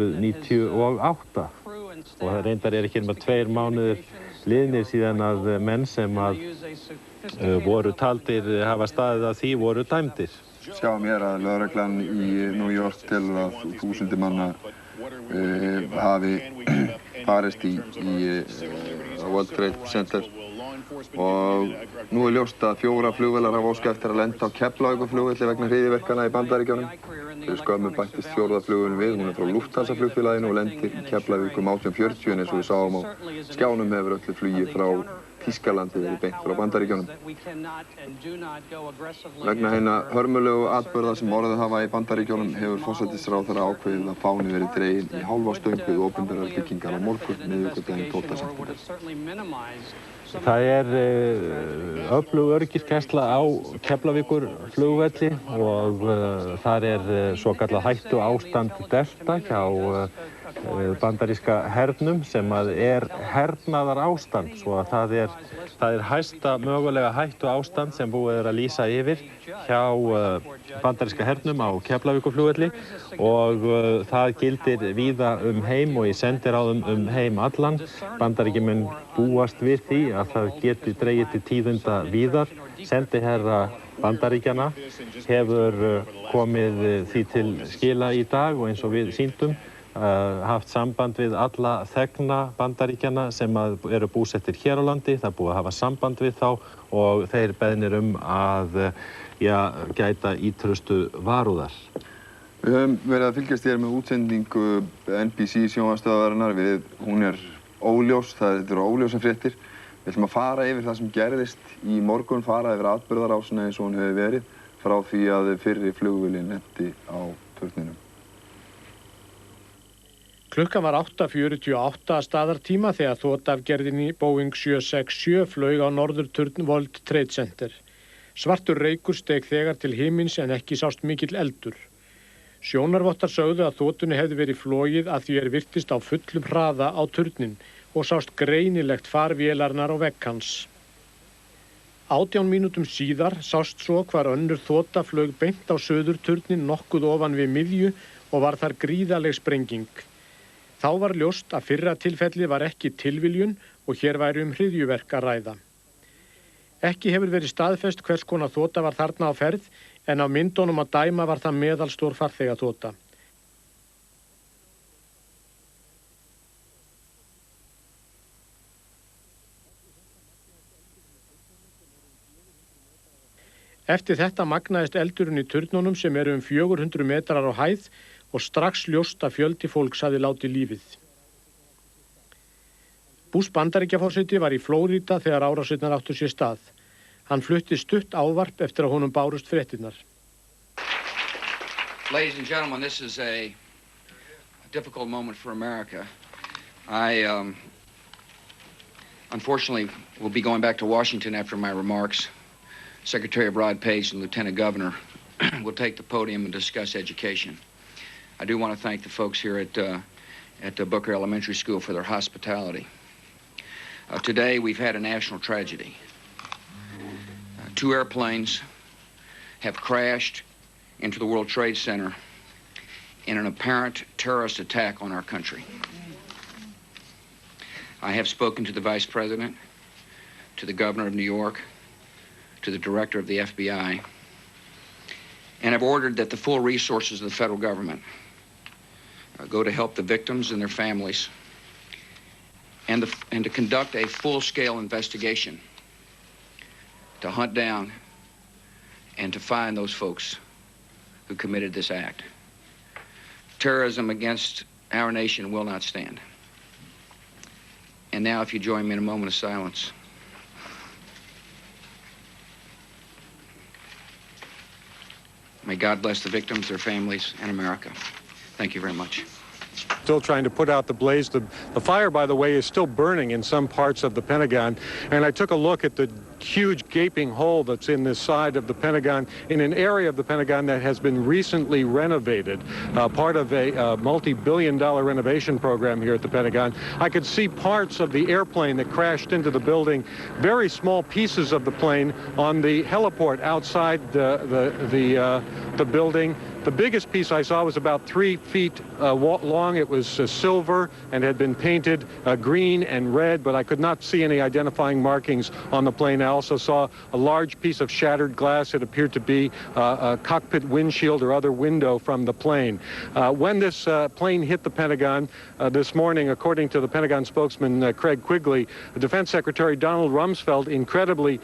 1998 og það reyndar ekki nema 2 mánuðir liðnir síðan að menn sem að voru taldir hafa staðið að því voru dæmdir. Sjáum hér að lögreglan í New York telur að þúsundir manna hafi farist í World Trade Center og nú ljóst að 4 flugvélar hafa óskað eftir að lenda á Keflavíkurflugvelli vegna hryðjuverkanna í Bandaríkjunum. Skömmu bættist 4. flugvélin við, hún frá Lufthansa flugfélaginu og lendir í Keflavík 18:40 en eins og við sáum á skjánum hefur öllu flugi frá Þýskalandi verið beint frá Bandaríkjunum. Vegna hinna hörmulegu atburða sem orðið hafa í Bandaríkjunum hefur forsætisráðherra ákveðið að fáni verið dreginn í hálfa stöng við opinberar byggingar á morgun miðvikudaginn 12. september. Það öflug öryggisgæsla á Keflavíkurflugvelli og þar svokallað hættuástand Delta hjá bandaríska hernum sem að hernaðarástand, svo að það hæsta mögulega hættuástand sem búið að lýsa yfir hjá bandaríska hernum á Keflavíkurflugvelli og það gildir víða heim og í sendiráðum heim allan. Bandaríkjamenn búast við því að það geti dregið til tíðinda víðar. Sendiherra Bandaríkjanna hefur komið því til skila í dag og eins og við sýndum haft samband við alla þegna Bandaríkjanna sem eru búsettir hér á landi. Það búið að hafa samband við þá og þeir beðnir að gæta ítrustu varúðar. Við höfum verið að fylgjast hér með útsendingu NBC sjónvarpsstöðvarinnar. Hún óljós, þetta eru óljósar fréttir. Við ætlum að fara yfir það sem gerðist í morgun, fara yfir atburðarásina eins og hún hefur verið frá því að fyrri flugvélin lenti á turninum. Klukkan var 8:48 að staðartíma þegar þota af gerðinni Boeing 767 flaug á norðurturn World Trade Center. Svartur reykur steig þegar til himins en ekki sást mikill eldur. Sjónarvottar sögðu að þotunni hefði verið flogið að því virtist á fullum hraða á turnin og sást greinilegt far vélarnar á vegg hans. 18 mínútum síðar sást svo hvar önnur þota flaug beint á suðurturnin nokkuð ofan við miðju og var þar gríðarleg sprenging. Þá var ljóst að fyrra tilfelli var ekki tilviljun og hér væri hryðjuverk að ræða. Ekki hefur verið staðfest hvers konar þota var þarna á ferð en á myndunum að dæma var það meðalstór farþegaþota. Eftir þetta magnaðist eldurinn í turnunum sem eru 400 metrar á hæð og strax ljóst að fjöldi fólks hafði látið lífið. Bush Bandaríkjaforseti var í Flórída þegar árásirnar áttu sér stað. Hann flutti stutt ávarp eftir að honum bárust fréttirnar. Ladies and gentlemen, this is a difficult moment for America. I unfortunately will be going back to Washington after my remarks. Secretary Rod Page and Lieutenant Governor will take the podium and discuss education. I do want to thank the folks here at Booker Elementary School for their hospitality. Today we've had a national tragedy. 2 airplanes have crashed into the World Trade Center in an apparent terrorist attack on our country. I have spoken to the Vice President, to the Governor of New York, to the Director of the FBI, and have ordered that the full resources of the federal government go to help the victims and their families and to conduct a full-scale investigation to hunt down and to find those folks who committed this act. Terrorism against our nation will not stand. And now, if you join me in a moment of silence. May God bless the victims, their families, and America. Thank you very much. Still trying to put out the blaze. The fire, by the way, is still burning in some parts of the Pentagon. And I took a look at the huge gaping hole that's in this side of the Pentagon, in an area of the Pentagon that has been recently renovated, part of a multi-billion-dollar renovation program here at the Pentagon. I could see parts of the airplane that crashed into the building, very small pieces of the plane on the heliport outside the building. The biggest piece I saw was about 3 feet long. It was silver and had been painted green and red, but I could not see any identifying markings on the plane. I also saw a large piece of shattered glass. It appeared to be a cockpit windshield or other window from the plane. When this plane hit the Pentagon this morning, according to the Pentagon spokesman Craig Quigley, Defense Secretary Donald Rumsfeld incredibly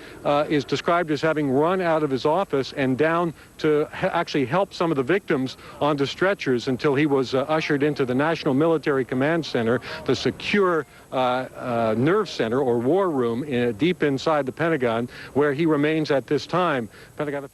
is described as having run out of his office and down to actually help some of the victims onto stretchers until he was ushered into the National Military Command Center, the secure nerve center or war room deep inside the Pentagon, where he remains at this time. Pentagon